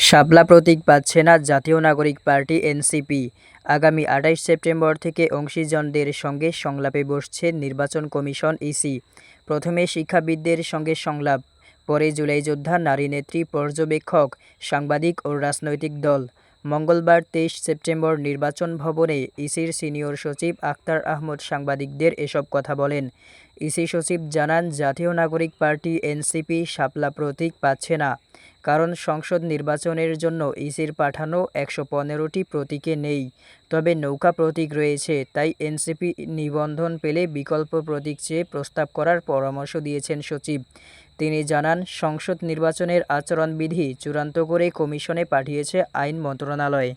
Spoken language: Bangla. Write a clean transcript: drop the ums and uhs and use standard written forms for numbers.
শাপলা প্রতীক পাচ্ছে না জাতীয় নাগরিক পার্টি এনসিপি। আগামী ২৮ সেপ্টেম্বর থেকে অংশীজনদের সঙ্গে সংলাপে বসছে নির্বাচন কমিশন ইসি। প্রথমে শিক্ষাবিদদের সঙ্গে সংলাপ, পরে জুলাই যোদ্ধা, নারী নেত্রী, পর্যবেক্ষক, সাংবাদিক ও রাজনৈতিক দল। মঙ্গলবার ২৩ সেপ্টেম্বর নির্বাচন ভবনে ইসির সিনিয়র সচিব আখতার আহমদ সাংবাদিকদের এসব কথা বলেন। ইসি সচিব জানান, জাতীয় নাগরিক পার্টি এনসিপি শাপলা প্রতীক পাচ্ছে না, কারণ সংসদ নির্বাচনের জন্য ইসির পাঠানো ১১৫টি প্রতীকে নেই। তবে নৌকা প্রতীক রয়েছে, তাই এনসিপি নিবন্ধন পেলে বিকল্প প্রতীক চেয়ে প্রস্তাব করার পরামর্শ দিয়েছেন সচিব। তিনি জানান, সংসদ নির্বাচনের আচরণবিধি চূড়ান্ত করে কমিশনে পাঠিয়েছে আইন মন্ত্রণালয়।